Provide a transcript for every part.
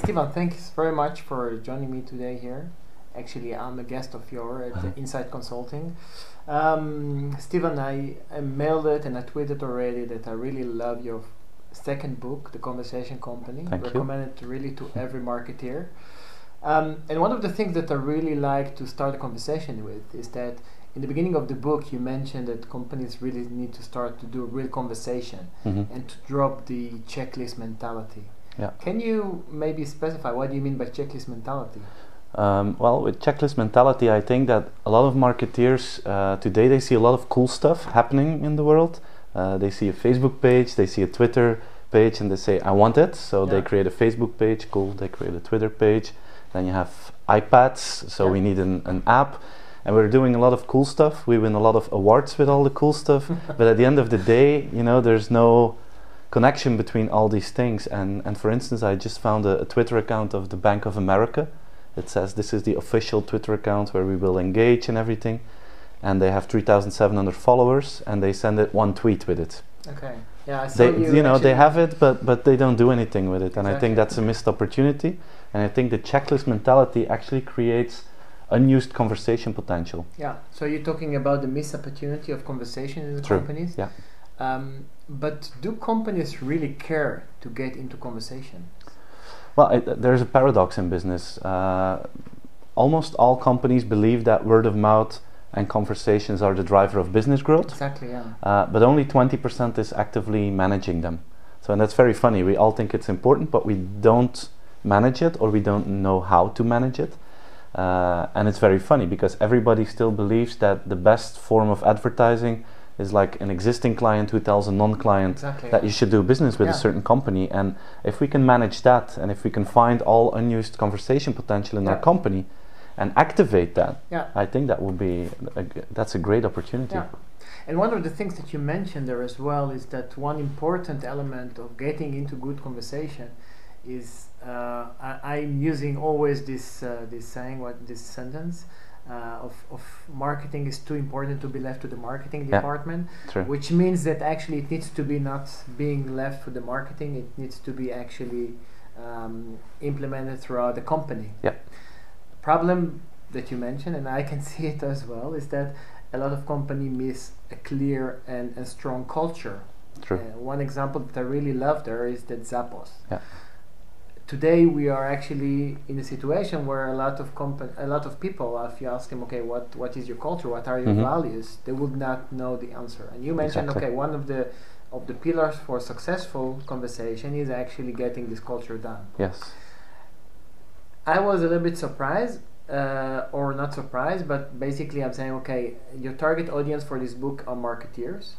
Steven, thanks very much for joining me today here. Actually, I'm a guest of yours at Insight Consulting. Steven, I mailed it and I tweeted already that I really love your second book, The Conversation Company. Thank you. Recommend it really to every marketeer. And one of the things that I really like to start a conversation with is that in the beginning of the book you mentioned that companies really need to start to do a real conversation and to drop the checklist mentality. Yeah. Can you maybe specify what do you mean by checklist mentality? Well, with checklist mentality, I think that a lot of marketeers today, they see a lot of cool stuff happening in the world. They see a Facebook page, they see a Twitter page, and they say, I want it. So they create a Facebook page, cool, they create a Twitter page. Then you have iPads, so we need an app. And we're doing a lot of cool stuff. We win a lot of awards with all the cool stuff. But at the end of the day, you know, there's no connection between all these things. And for instance, I just found a Twitter account of the Bank of America. It says this is the official Twitter account where we will engage and everything. And they have 3,700 followers, and they send it one tweet with it. Okay. Yeah, I saw you know, they have it, but they don't do anything with it. And Exactly. I think that's a missed opportunity. And I think the checklist mentality actually creates unused conversation potential. Yeah, so you're talking about the missed opportunity of conversation in the True. companies. Yeah. But do companies really care to get into conversation? Well, there's a paradox in business. Almost all companies believe that word of mouth and conversations are the driver of business growth. Exactly, yeah. But only 20% is actively managing them. So, and that's very funny. We all think it's important, but we don't manage it, or we don't know how to manage it. And it's very funny because everybody still believes that the best form of advertising is like an existing client who tells a non-client that you should do business with a certain company. And if we can manage that, and if we can find all unused conversation potential in our company and activate that, I think that will be that's a great opportunity. Yeah. And one of the things that you mentioned there as well is that one important element of getting into good conversation is I'm using always this saying, this sentence of marketing is too important to be left to the marketing department, which means that actually it needs to be not being left for the marketing, it needs to be actually implemented throughout the company. Yeah. Problem that you mentioned, and I can see it as well, is that a lot of companies miss a clear and strong culture. True. One example that I really love there is that Zappos. Yeah. Today we are actually in a situation where a lot of people, if you ask them, okay, what is your culture, what are your values, they would not know the answer. And you mentioned, okay, one of the pillars for successful conversation is actually getting this culture done. Yes. I was a little bit surprised, or not surprised, but basically I'm saying, okay, your target audience for this book are marketeers.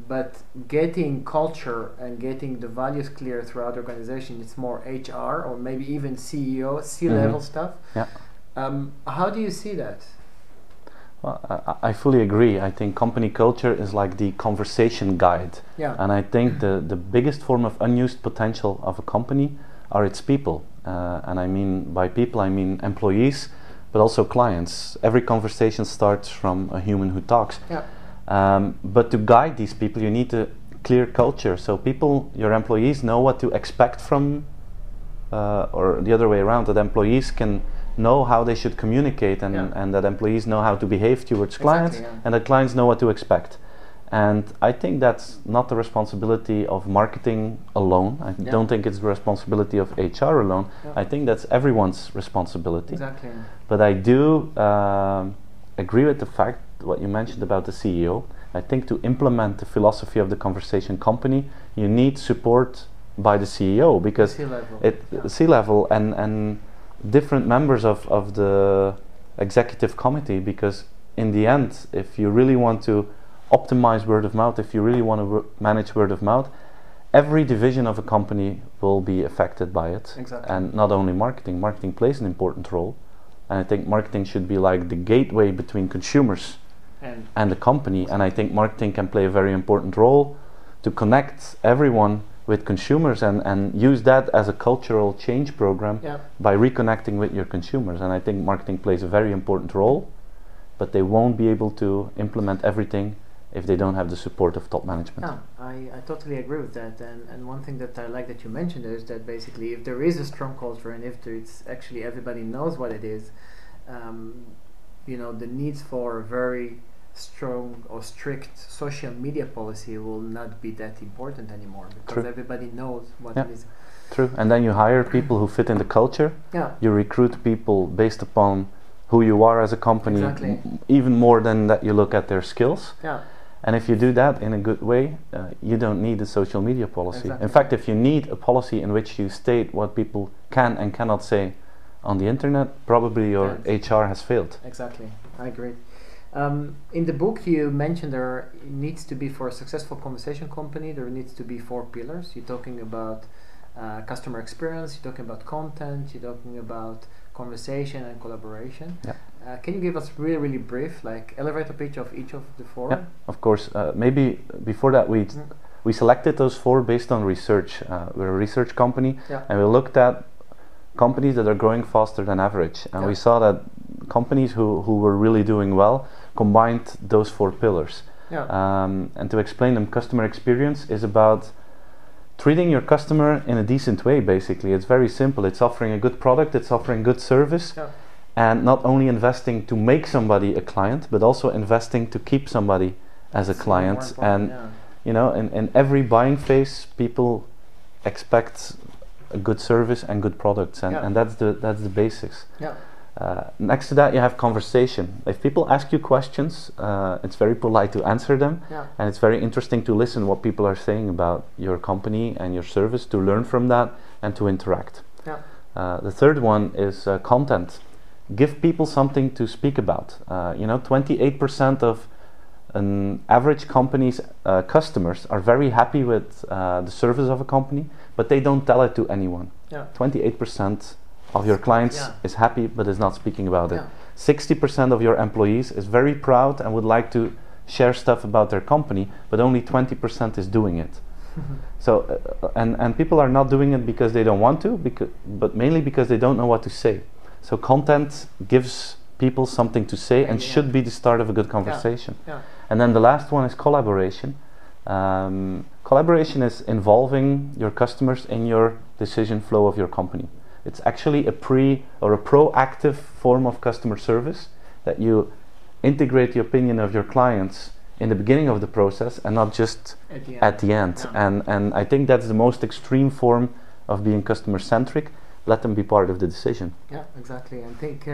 But getting culture and getting the values clear throughout the organization, it's more HR or maybe even CEO, C-level stuff. Yeah. How do you see that? Well, I fully agree. I think company culture is like the conversation guide. Yeah. And I think the biggest form of unused potential of a company are its people. And I mean by people, I mean employees, but also clients. Every conversation starts from a human who talks. Yeah. But to guide these people, you need a clear culture. So people, your employees, know what to expect from, or the other way around, that employees can know how they should communicate, and that employees know how to behave towards clients, and that clients know what to expect. And I think that's not the responsibility of marketing alone. I don't think it's the responsibility of HR alone. I think that's everyone's responsibility. Exactly. But I do agree with the fact what you mentioned about the CEO. I think to implement the philosophy of the conversation company, you need support by the CEO, because C-level and different members of the executive committee, because in the end, if you really want to optimize word of mouth, if you really want to manage word of mouth, every division of a company will be affected by it. Exactly. And not only marketing. Marketing plays an important role, and I think marketing should be like the gateway between consumers and the company. And I think marketing can play a very important role to connect everyone with consumers and use that as a cultural change program by reconnecting with your consumers. And I think marketing plays a very important role, but they won't be able to implement everything if they don't have the support of top management. Yeah, I totally agree with that. And one thing that I like that you mentioned is that basically if there is a strong culture and if it's actually everybody knows what it is, the needs for a very strong or strict social media policy will not be that important anymore because everybody knows what it is. True, and then you hire people who fit in the culture. Yeah. You recruit people based upon who you are as a company, even more than that you look at their skills. Yeah. And if you do that in a good way, you don't need a social media policy. Exactly. In fact, if you need a policy in which you state what people can and cannot say on the internet, probably your HR has failed. Exactly, I agree. In the book you mentioned there needs to be, for a successful conversation company, there needs to be 4 pillars. You're talking about customer experience, you're talking about content, you're talking about conversation and collaboration. Yeah. Can you give us really brief, like elevator pitch of each of the 4? Yeah, of course. Maybe before that we selected those 4 based on research. We're a research company, and we looked at companies that are growing faster than average, and we saw that companies who were really doing well combined those 4 pillars. And to explain them, customer experience is about treating your customer in a decent way. Basically, it's very simple. It's offering a good product, it's offering good service, and not only investing to make somebody a client, but also investing to keep somebody as a client. And in every buying phase, people expect a good service and good products, and that's the basics. Next to that, you have conversation. If people ask you questions, it's very polite to answer them, and it's very interesting to listen what people are saying about your company and your service, to learn from that and to interact. The third one is content. Give people something to speak about. 28% of an average company's customers are very happy with the service of a company, but they don't tell it to anyone. 28% of your clients is happy but is not speaking about it. 60% of your employees is very proud and would like to share stuff about their company, but only 20% is doing it. So and people are not doing it because they don't want to, but mainly because they don't know what to say. So content gives people something to say and should be the start of a good conversation. And then the last one is collaboration. Collaboration is involving your customers in your decision flow of your company. It's actually a proactive form of customer service, that you integrate the opinion of your clients in the beginning of the process and not just at the end. And I think that's the most extreme form of being customer centric. Let them be part of the decision. Yeah, exactly. I think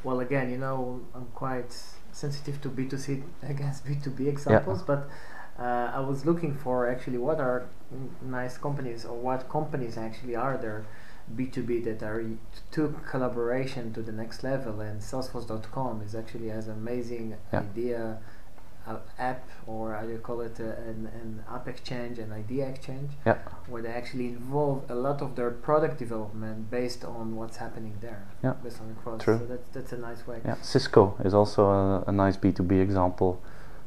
well, again, I'm quite sensitive to B2C against B2B examples, but I was looking for actually what are nice companies, or what companies actually are there B2B that are took collaboration to the next level, and Salesforce.com is actually has an amazing idea app, or how do you call it, an app exchange, an idea exchange, where they actually involve a lot of their product development based on what's happening there, based on the cross. True. So that's a nice way. Cisco is also a nice B2B example,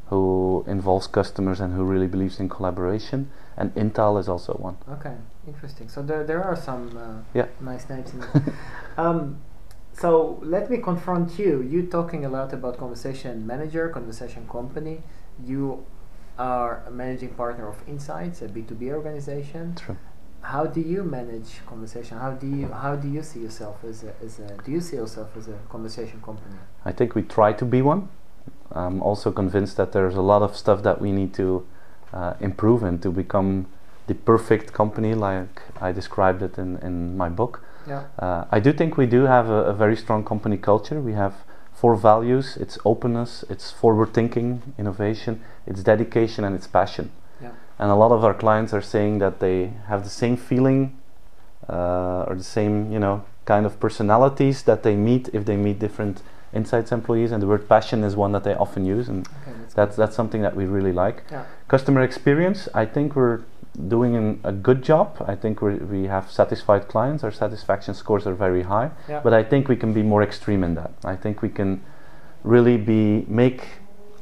who involves customers and who really believes in collaboration, and Intel is also one. Okay, interesting. So there are some nice names in there. So let me confront you. You're talking a lot about conversation manager, conversation company. You are a managing partner of Insights, a B2B organization. True. How do you manage conversation? How do you see yourself as a conversation company? I think we try to be one. I'm also convinced that there's a lot of stuff that we need to improve and to become the perfect company, like I described it in my book. I do think we do have a very strong company culture. We have 4 values. It's openness, it's forward thinking, innovation, it's dedication, and it's passion. And a lot of our clients are saying that they have the same feeling or the same kind of personalities that they meet if they meet different Insights employees, and the word passion is one that they often use, and that's something that we really like. Customer experience, I think we're doing a good job. I think we have satisfied clients. Our satisfaction scores are very high, but I think we can be more extreme in that. I think we can really make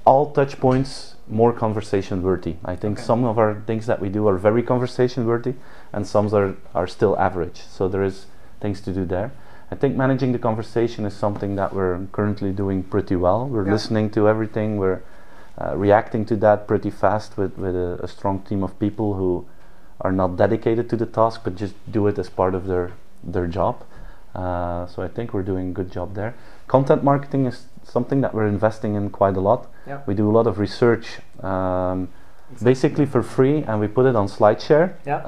all touch points more conversation worthy. I think some of our things that we do are very conversation worthy, and some are still average. So there is things to do there. I think managing the conversation is something that we're currently doing pretty well. We're listening to everything. We're reacting to that pretty fast with a strong team of people who are not dedicated to the task but just do it as part of their job. So I think we're doing a good job there. Content marketing is something that we're investing in quite a lot. Yep. We do a lot of research basically for free, and we put it on SlideShare. Yep.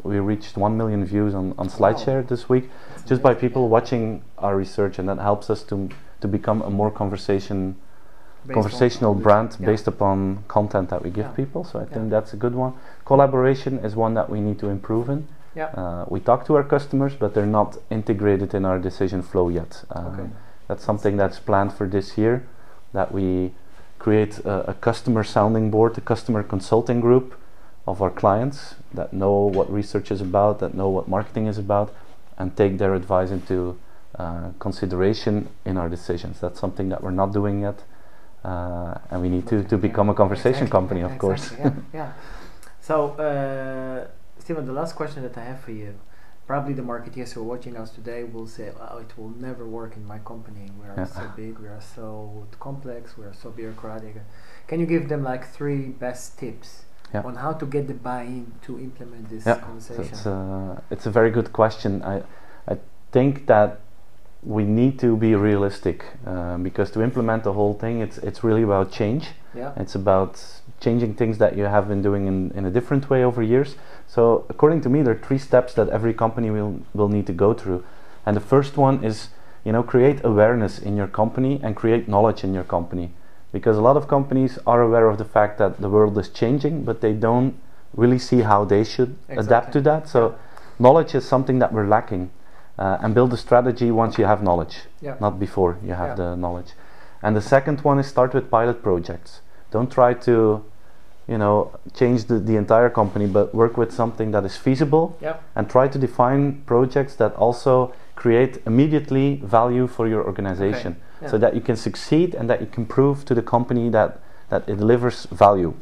We reached 1 million views on SlideShare this week, that's just amazing. by people watching our research, and that helps us to become a more conversational brand based upon content that we give people. So I think that's a good one. Collaboration is one that we need to improve in. We talk to our customers, but they're not integrated in our decision flow yet. That's something that's planned for this year, that we create a customer sounding board, a customer consulting group of our clients that know what research is about, that know what marketing is about, and take their advice into consideration in our decisions. That's something that we're not doing yet, and we need to become a conversation company, of course. So, Steven, the last question that I have for you, probably the marketeers who are watching us today will say, oh, it will never work in my company. We are so big, we are so complex, we are so bureaucratic. Can you give them like 3 best tips on how to get the buy-in to implement this conversation? So it's a very good question. I think that we need to be realistic, because to implement the whole thing, it's really about change. It's about changing things that you have been doing in a different way over years. So according to me, there are 3 steps that every company will need to go through. And the first one is, create awareness in your company and create knowledge in your company. Because a lot of companies are aware of the fact that the world is changing, but they don't really see how they should adapt to that. So knowledge is something that we're lacking. And build a strategy once you have knowledge, not before you have the knowledge. And the second one is start with pilot projects. Don't try to change the entire company, but work with something that is feasible, and try to define projects that also create immediately value for your organization, so that you can succeed and that you can prove to the company that it delivers value.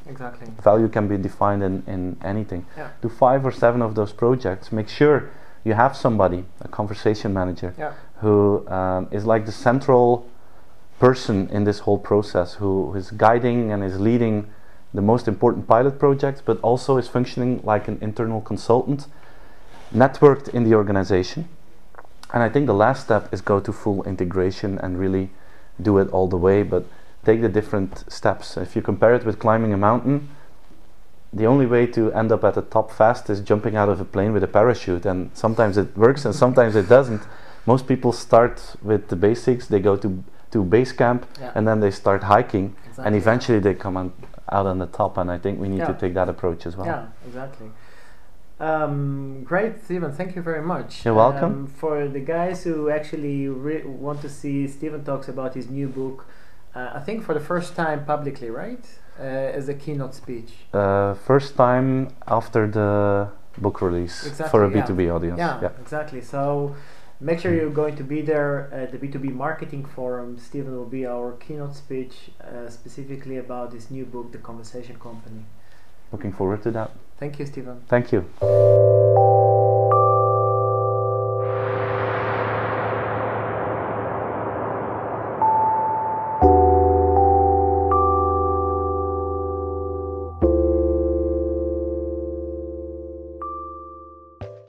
Value can be defined in anything. Do 5 or 7 of those projects. Make sure you have somebody, a conversation manager, who is like the central person in this whole process, who is guiding and is leading the most important pilot projects, but also is functioning like an internal consultant, networked in the organization. And I think the last step is go to full integration and really do it all the way, but take the different steps. If you compare it with climbing a mountain, the only way to end up at the top fast is jumping out of a plane with a parachute, and sometimes it works and sometimes it doesn't. Most people start with the basics, they go to base camp, and then they start hiking, and eventually they come out on the top, and I think we need to take that approach as well. Great, Steven, thank you very much. You're welcome. For the guys who actually want to see Steven talks about his new book, I think for the first time publicly, right? As a keynote speech. First time after the book release for a B2B audience. Exactly. So make sure you're going to be there at the B2B Marketing Forum. Steven will be our keynote speech specifically about this new book, The Conversation Company. Looking forward to that. Thank you, Steven. Thank you.